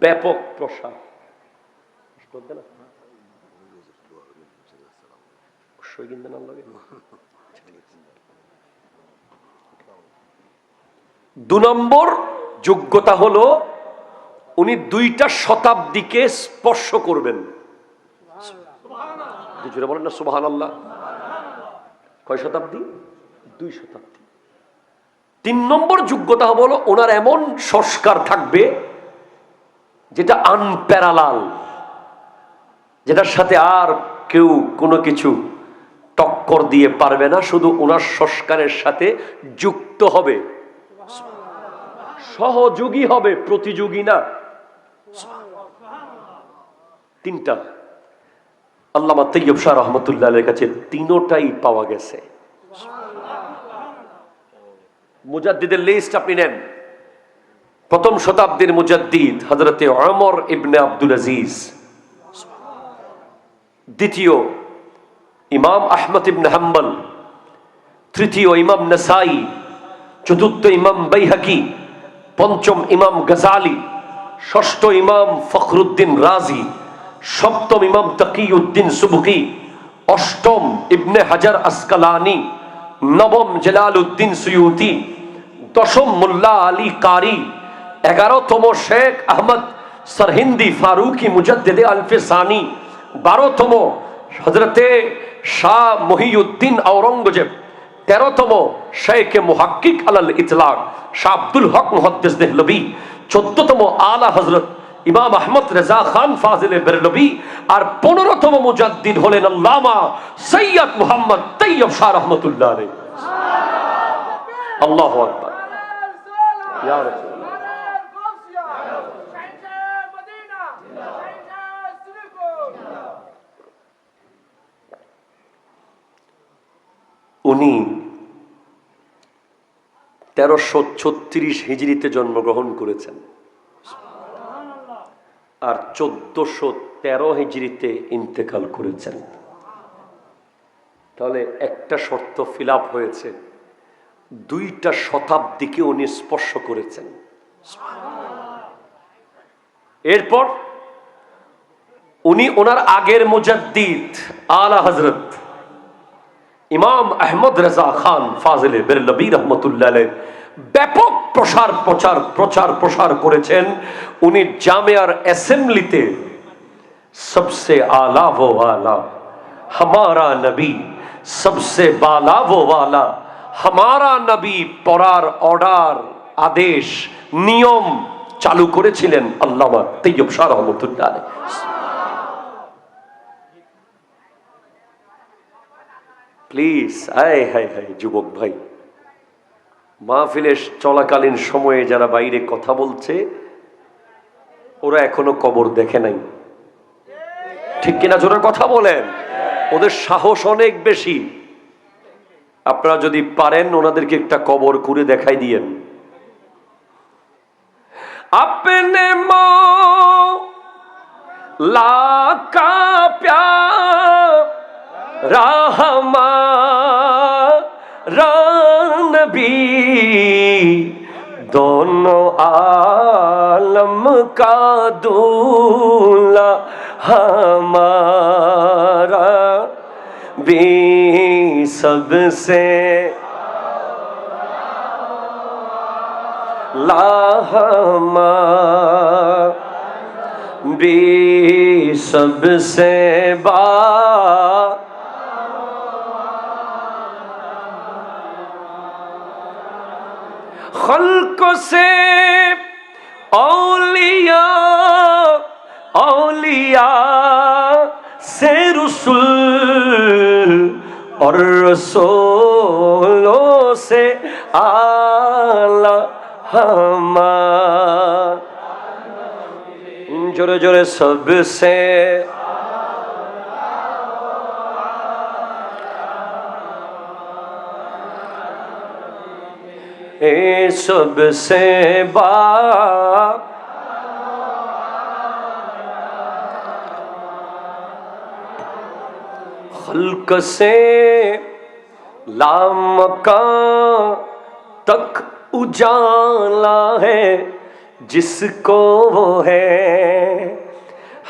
ব্যাপক প্রসার। দু নম্বর যোগ্যতা হলো উনি 2টা শতাব্দীকে স্পর্শ করবেন। বলেন না সুবহানাল্লাহ। কয় শতাব্দী? 2 শতাব্দী। 3 নম্বর যোগ্যতা হলো ওনার এমন সংস্কার থাকবে যেটা আনপ্যারালাল, যেটার সাথে আর কেউ কোনো কিছু টক্কর দিয়ে পারবে না, শুধু ওনার সংস্কারের সাথে যুক্ত হবে, সহযোগী হবে, প্রতিযোগী না। 3টা আল্লামা তাইয়্যিব শাহ রাহমাতুল্লাহ আলাইহির কাছে 3টাই পাওয়া গেছে। মুজাদ্দিদের লিস্ট আপনি নেন। প্রথম শতাব্দীর মুজাদ্দিদ হযরতে ওমর ইবনে আব্দুল আজিজ, দ্বিতীয় ইমাম আহমদ ইবনে হাম্বল, তৃতীয় ইমাম নাসাই, চতুর্থ ইমাম বাইহাকি, পঞ্চম ইমাম গজালি, ষষ্ঠ ইমাম ফখরুদ্দিন রাজি, সপ্তম ইমাম তাকিউদ্দিন সুবকি, অষ্টম ইবনে হাজার আসকালানি, নবম জালালউদ্দিন সুয়ুতি, দশম মোল্লা আলী কারি, 11তম শেখ আহমদ সরহিন্দি ফারুকি মুজাদ্দিদে আলফে সানি, 12তম হযরতে শাহ মহিউদ্দিন আওরঙ্গজেব, 13তম শেখ মুহাক্কিক আলাল ইতলাক শাহ আব্দুল হক মুহাদ্দিস দেহলভী, 14তম আলা হযরত ইমাম আহমদ রেজা খান ফাজিলে বেরলভী, আর 15তম মুজাদ্দিদ হলেন আল্লামা সৈয়দ মুহাম্মদ তৈয়ব শাহ রহমতুল্লাহ আলাইহি। আল্লাহু আকবার। ইয়া রাসূল উনি 1336 হিজরিতে জন্মগ্রহণ করেছেন আর 1413 হিজরিতে ইন্তেকাল করেছেন। তাহলে একটা শর্ত ফিল আপ হয়েছে, 2টা শতাব্দীকে উনি স্পর্শ করেছেন। এরপর উনি ওনার আগের মুজাদ্দিদ আলা হযরত ইমাম আহমদ রেজা খান ফাজিলে বেরলভী রহমতুল্লাহ আলাইহি ব্যাপক প্রচার করেছেন। উনি জামিয়ার অ্যাসেম্বলিতে সবসে আলা वो वाला हमारा नबी सबसे बाला वो वाला हमारा नबी পড়ার অর্ডার, আদেশ, নিয়ম চালু করেছিলেন আল্লামা তৈয়ব শাহ রহমতুল্লাহ আলাইহি। প্লিজ, আয় হায় হায় যুবক ভাই, মাহফিলে চলাকালীন সময়ে যারা বাইরে কথা বলছে ওরা এখনো কবর দেখে নাই, ঠিক কিনা? জোরে কথা বলেন। ওদের সাহস অনেক বেশি। আপনারা যদি পারেন ওনাদেরকে একটা কবর করে দেখাই দিয়েন। আপনে মৌলা কা প্यारा हमारा नबी दोनों आलम का दूल्हा हमारा भी सबसे लाहमा भी सबसे बा खल्क से औलिया औलिया से रसूल और रसूलों से आला हमार। जोरे जोरे सबसे सबसे बा खल्क से लामकान तक उजाला है जिसको वो है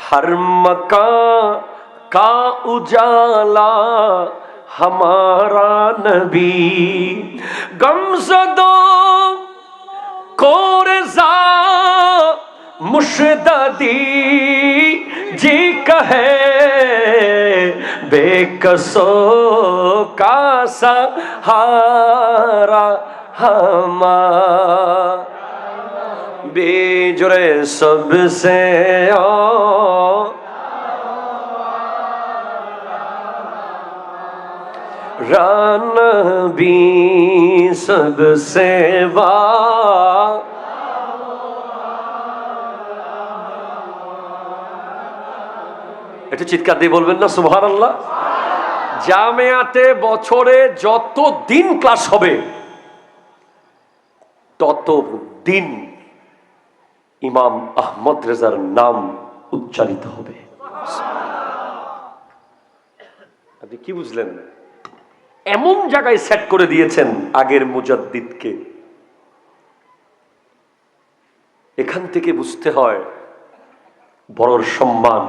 हर मकान का उजाला हमारा नबी। गमज़दों को रज़ा मुशद्ददी जी कहे बेकसों का सहारा हमारा बेजुरे सबसे नबी सबसे একটু চিৎকার দিয়ে বলবেন না সুবহানাল্লাহ। জামিয়াতে বছরে যত দিন ক্লাস হবে তত দিন ইমাম আহমদ রেজার নাম উচ্চারিত হবে। আপনি কি বুঝলেন? এমন জায়গায় সেট করে দিয়েছেন আগের মুজাদ্দিদকে। এখান থেকে বুঝতে হয় বড়র সম্মান।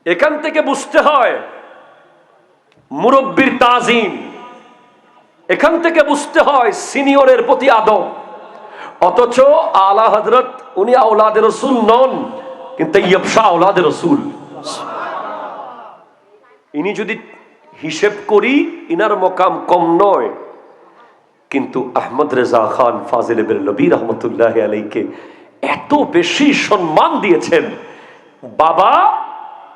এখান থেকে বুঝতে হয় মুরব্বির তাজিম। এখান থেকে বুঝতে হয় সিনিয়রের প্রতি আদব। অথচ আলা হযরত উনি আওলাদে রাসূল নন, কিন্তু তাইয়্যিব শাহ আওলাদে রাসূল। ইনি যদি হিসেব করি ইনার মকাম কম নয়, কিন্তু আহমদ রেজা খান ফাজিল বেরলভী রহমতুল্লাহ আলাইকে এত বেশি সম্মান দিয়েছেন। বাবা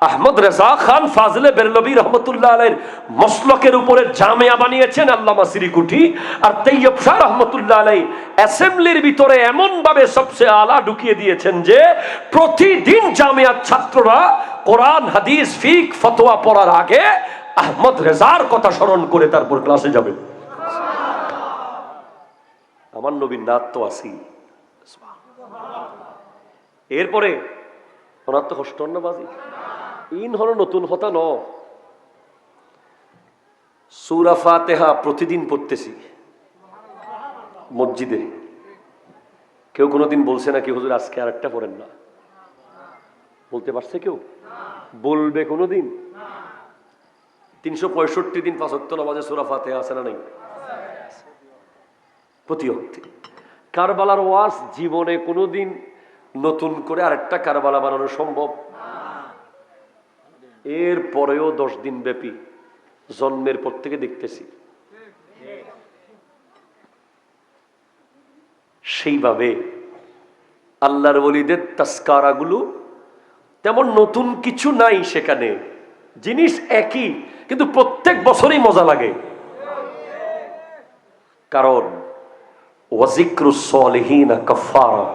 আহমদ রেজা খান ফাজিলে বেরলভী রহমতুল্লাহ আলাইহির মসলকের উপরে জামিয়া বানিয়েছেন আল্লামা সিরিকুটি, আর তাইয়্যিব শাহ রহমতুল্লাহ আলাইহি অ্যাসেম্বলির ভিতরে এমন ভাবে সবচেয়ে আলা ঢুকিয়ে দিয়েছেন যে প্রতিদিন জামিয়ার ছাত্ররা কোরআন হাদিস ফিক ফতোয়া পড়ার আগে আহমদ রেজার কথা স্মরণ করে তারপর ক্লাসে যাবে। আমার নবীর নাত তো আসি। এরপরে ওনার তো হস্টন্নবাজি ইন হলো নতুন হতা ন। সূরা ফাতিহা প্রতিদিন পড়তেছি মসজিদে। কেউ কোনোদিন বলছে নাকি হুজুর আজকে আর একটা পড়েন না? বলতে পারছে কেউ? বলবে কোনোদিন? 365 দিন 5 ওয়াক্ত নামাজে সূরা ফাতিহা আছে না নাই? প্রতি ওয়াক্তে। কারবালার ওয়াজ জীবনে কোনোদিন নতুন করে আরেকটা কারবালা বানানো সম্ভব? এর পরেও 10 দিন ব্যাপী জন্মের পর থেকে দেখতেছি। সেইভাবে আল্লাহর ওলিদের তাসকারাগুলো তেমন নতুন কিছু নাই সেখানে, জিনিস একই, কিন্তু প্রত্যেক বছরই মজা লাগে। কারণ ওয়াজিক্রুস সালিহিনা কাফারা,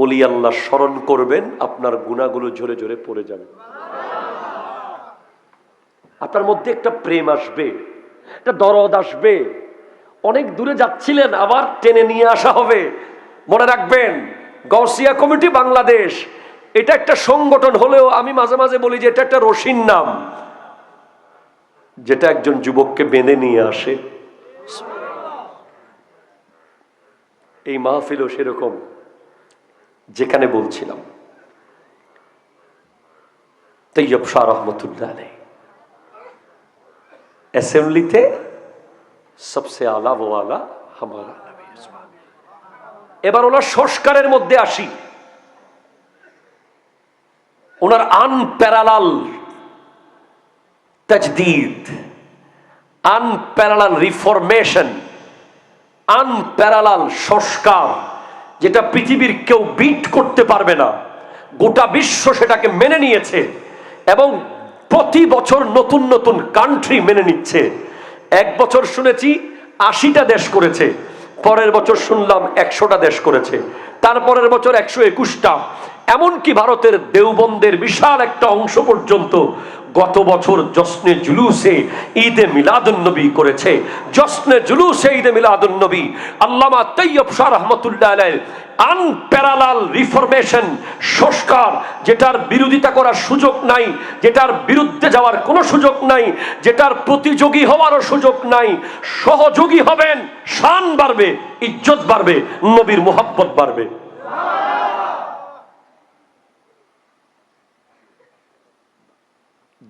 ওলি আল্লাহ স্মরণ করবেন, আপনার গুনাহগুলো ঝরে ঝরে পড়ে যাবে। আপনার মধ্যে একটা প্রেম আসবে, একটা দরদ আসবে। অনেক দূরে যাচ্ছিলেন, আবার টেনে নিয়ে আসা হবে। মনে রাখবেন, গাউসিয়া কমিটি বাংলাদেশ এটা একটা সংগঠন হলেও আমি মাঝে মাঝে বলি যে এটা একটা রশির নাম, যেটা একজন যুবককে বেঁধে নিয়ে আসে। এই মাহফিলও সেরকম, যেখানে বলছিলাম তাইয়্যিব শাহ রহমতুল্লাহ আলাইহি অ্যাসেম্বলিতে সবসে আলা ও আলা হামারা নবী। এবার ওনার সংস্কারের মধ্যে আসি। ওনার আনপ্যারালাল তাজদীদ, আনপ্যারালাল রিফরমেশন, আনপ্যারালাল সংস্কার, যেটা পৃথিবীর কেউ বিট করতে পারবে না। গোটা বিশ্ব সেটাকে মেনে নিয়েছে এবং প্রতি বছর নতুন নতুন কান্ট্রি মেনে নিচ্ছে। এক বছর শুনেছি 80টা দেশ করেছে, পরের বছর শুনলাম 100টা দেশ করেছে, তারপরের বছর 121টা। এমনকি ভারতের দেওবন্দের বিশাল একটা অংশ পর্যন্ত গত বছর জশ্নে জুলুসে ঈদে মিলাদুন নবী করেছে। জশ্নে জুলুসে ঈদে মিলাদুন নবী আল্লামা তাইয়্যিব শাহ রহমতুল্লাহ আলাইহি আনপ্যারালাল রিফরমেশন, সংস্কার, যেটার বিরোধিতা করার সুযোগ নাই, যেটার বিরুদ্ধে যাওয়ার কোনো সুযোগ নাই, যেটার প্রতিযোগী হওয়ারও সুযোগ নাই। সহযোগী হবেন, শান বাড়বে, ইজ্জত বাড়বে, নবীর মুহাব্বত বাড়বে।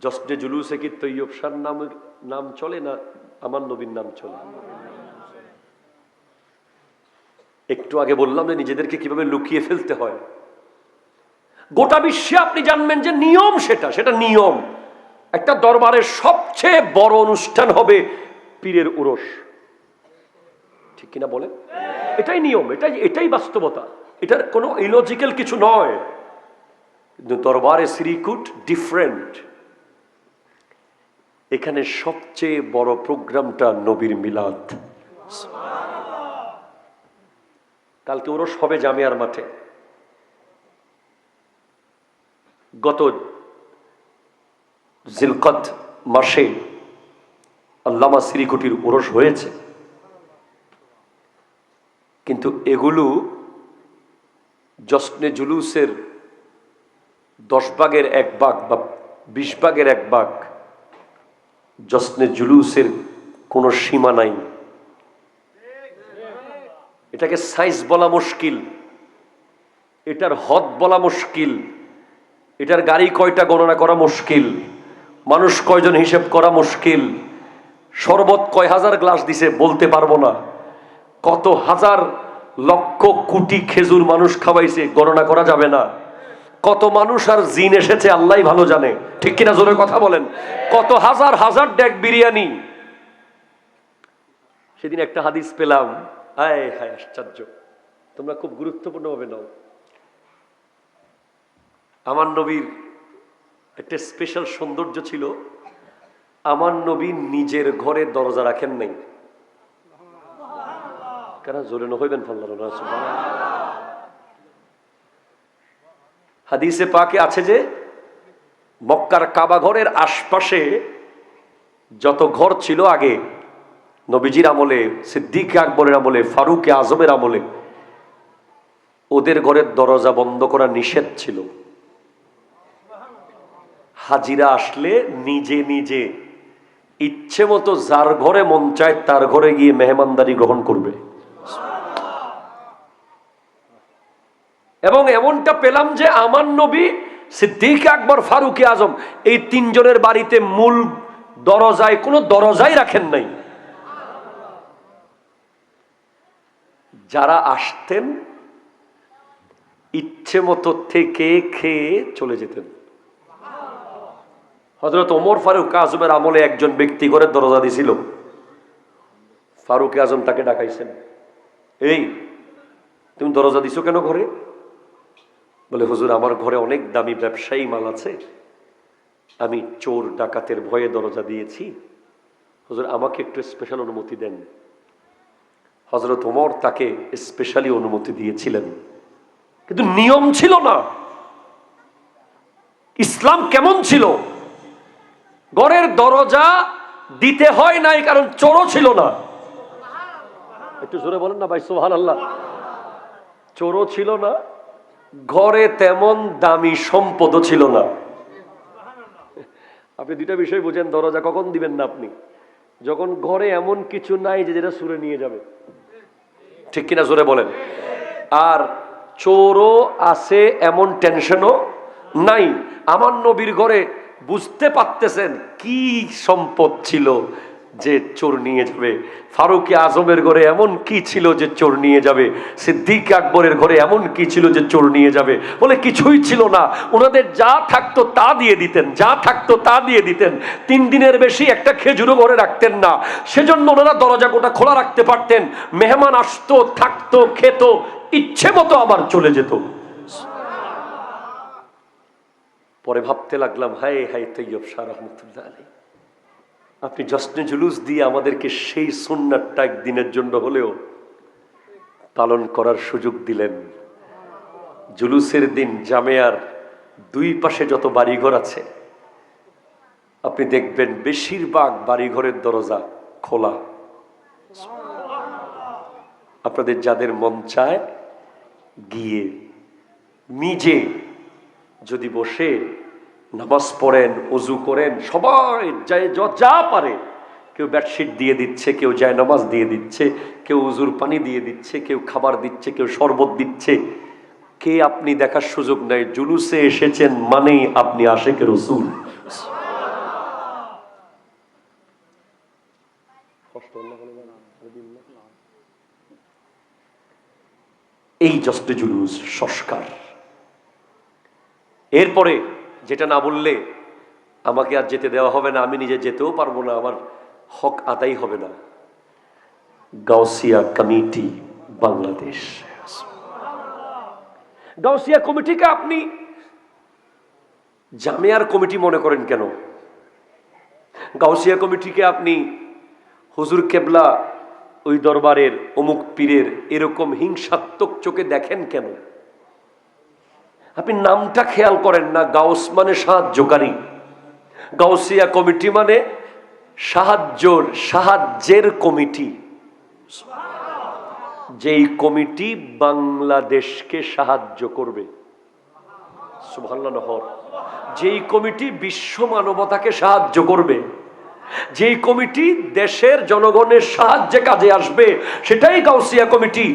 জশ্নে জুলুসে কি তাইয়্যিব শাহর নাম চলে না আমার নবীর নাম চলে? একটু আগে বললাম যে নিজেদেরকে কিভাবে লুকিয়ে ফেলতে হয়। গোটা বিশ্বে আপনি জানবেন যে নিয়ম সেটা নিয়ম। একটা দরবারের সবচেয়ে বড় অনুষ্ঠান হবে পীরের উরস, ঠিক কিনা বলে? এটাই নিয়ম, এটাই বাস্তবতা, এটার কোনো ইলজিক্যাল কিছু নয়। কিন্তু দরবারে শ্রীকুট ডিফারেন্ট। এখানে সবচেয়ে বড় প্রোগ্রামটা নবীর মিলাদ। কালকে ওরস হবে জামিয়ার মাঠে। গত জিলকদ মাসে আল্লামা সিরিকুটির ওরস হয়েছে, কিন্তু এগুলো জশ্নে জুলুসের 10 ভাগের 1 ভাগ বা 20 ভাগের 1 ভাগ। জশ্নে জুলুসের কোনো সীমা নাই। এটাকে সাইজ বলা মুশকিল, এটার হদ বলা মুশকিল, এটার গাড়ি কয়টা গণনা করা মুশকিল, মানুষ কয়জন হিসেব করা মুশকিল। শরবত কয় হাজার গ্লাস দিছে বলতে পারবো না, কত হাজার লক্ষ কোটি খেজুর মানুষ খাওয়াইছে গণনা করা যাবে না, কত মানুষ আর জিন এসেছে আল্লাহ ভালো জানে, ঠিক কিনা জোরে কথা বলেন, কত হাজার হাজার ডেক বিরিয়ানি। সেদিন একটা হাদিস পেলাম, হায় হায় আশ্চর্য, তোমরা খুব গুরুত্বপূর্ণ ভাবে নাও। আমার নবীর একটা স্পেশাল সৌন্দর্য ছিল, আমার নবী নিজের ঘরে দরজা রাখেন নাই। কারা জোরে হইবেন হাদিসে পাকে আছে যে মক্কার কাবা ঘরের আশপাশে যত ঘর ছিল আগে নবীজির আমলে, সিদ্দিক আকবরের আমলে, ফারুক আজমের আমলে, ওদের ঘরের দরজা বন্ধ করা নিষেধ ছিল। হাজিরা আসলে নিজে নিজে ইচ্ছে মতো যার ঘরে মন চায় তার ঘরে গিয়ে মেহমানদারি গ্রহণ করবে। এবং এমনটা পেলাম যে আমার নবী, সিদ্দিক আকবর, ফারুক আজম এই তিনজনের বাড়িতে মূল দরজায় কোনো দরজাই রাখেন নাই। যারা আসতেন ইচ্ছে মতো থেকে খেয়ে চলে যেতেন। হযরত ওমর ফারুক আজমের আমলে একজন ব্যক্তি করে দরজা দিছিল, ফারুক আজম তাকে ডাকাইছেন, এই তুমি দরজা দিছো কেন ঘরে? বলে, হুজুর আমার ঘরে অনেক দামি ব্যবসায়ী মাল আছে, আমি চোর ডাকাতের ভয়ে দরজা দিয়েছি, হুজুর আমাকে একটু স্পেশাল অনুমতি দেন। হযরত ওমর তাকে স্পেশালি অনুমতি দিয়েছিলেন, কিন্তু নিয়ম ছিল না। ইসলাম কেমন ছিল? ঘরের দরজা দিতে হয় নাই কারণ চোরও ছিল না। একটু জোরে বলেন না ভাই সুবহানাল্লাহ। চোরও ছিল না, ঘরে তেমন দামি সম্পদও ছিল না। আপনি দুইটা বিষয় বুঝেন, দরজা কখন দিবেন না আপনি? যখন ঘরে এমন কিছু নাই যে যেটা চুরে নিয়ে যাবে, ঠিক কিনা জোরে বলেন। আর চোরও আছে এমন টেনশনও নাই। আমার নবীর ঘরে বুঝতে পারতেছেন কি সম্পদ ছিল যে চোর নিয়ে যাবে। ফারুক আজমের ঘরে এমন কি ছিল যে চোর নিয়ে যাবে। সিদ্দিক আকবরের ঘরে এমন কি ছিল যে চোর নিয়ে যাবে। বলে কিছুই ছিল না, ওনাদের যা থাকতো তা দিয়ে দিতেন, যা থাকতো তা দিয়ে দিতেন। 3 দিনের বেশি একটা খেজুরও ঘরে রাখতেন না, সেজন্য ওনারা দরজা গোটা খোলা রাখতে পারতেন। মেহমান আসতো, থাকতো, খেত, ইচ্ছে মতো আবার চলে যেত। পরে ভাবতে লাগলাম, হায় হায় তৈয়ব শাহ রহমতুল্লাহ আলাইহি, আপনি জশ্নে জুলুস দিয়ে আমাদেরকে সেই সুন্নাতটা একদিনের জন্য হলেও পালন করার সুযোগ দিলেন। জুলুসের দিন জামেয়ার 2 পাশে যত বাড়িঘর আছে আপনি দেখবেন বেশিরভাগ বাড়িঘরের দরজা খোলা। আপনাদের যাদের মন চায় গিয়ে নিজে যদি বসে নামাজ পড়েন, ওযু করেন, সবাই যা পারে, কেউ বেডশিট দিয়ে দিচ্ছে, কেউ যায় নামাজ দিয়ে দিচ্ছে, কেউ ওযুর পানি দিয়ে দিচ্ছে, কেউ খাবার দিচ্ছে, কেউ শরবত দিচ্ছে। কে আপনি দেখার সুযোগ নাই। জুলুসে এসেছেন মানেই আপনি আশিকে রাসূল। এই জশ্নে জুলুস সংস্কার। এরপরে যেটা না বললে আমাকে আর যেতে দেওয়া হবে না, আমি নিজে যেতেও পারবো না, আমার হক আদায় হবে না। গাউসিয়া কমিটি বাংলাদেশ। গাউসিয়া কমিটিকে আপনি জামিয়ার কমিটি মনে করেন কেন? গাউসিয়া কমিটিকে আপনি হুজুর কেবলা ওই দরবারের অমুক পীরের এরকম হিংসাত্মক চোখে দেখেন কেন? আপনি নামটা খেয়াল করেন না। গাউস মানে সাহায্যকারী, গাউসিয়া কমিটি মানে সাহায্যের কমিটি। যেই কমিটি বাংলাদেশকে সাহায্য করবে, সুবহানাল্লাহ, যেই কমিটি বিশ্ব মানবতাকে সাহায্য করবে, যেই কমিটি দেশের জনগণের সাহায্যে কাজে আসবে, সেটাই গাউসিয়া কমিটি।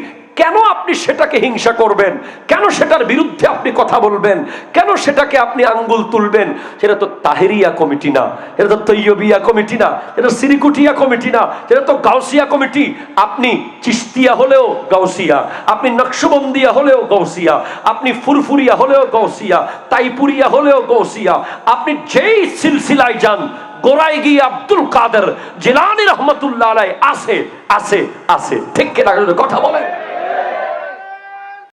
কেন আপনি সেটাকে হিংসা করবেন? কেন সেটার বিরুদ্ধে আপনি কথা বলবেন? কেন সেটাকে আপনি আঙ্গুল তুলবেন? সেটা তো তাহেরিয়া কমিটি না, এটা তো তৈয়বিয়া কমিটি না, এটা সিরিকুটিয়া কমিটি না, এটা তো গাউসিয়া কমিটি। আপনি চিশতিয়া হলেও গাউসিয়া, আপনি নকশবন্দিয়া হলেও গাউসিয়া, আপনি ফুরফুরিয়া হলেও গাউসিয়া, তাইপুরিয়া হলেও গাউসিয়া। আপনি যেই সিলসিলায় যান, গোড়ায় গিয়ে আব্দুল কাদের জিলানী রহমতুল্লাহ আলাইহি আছে আছে আছে। ঠিক কিনা কথা বলেন?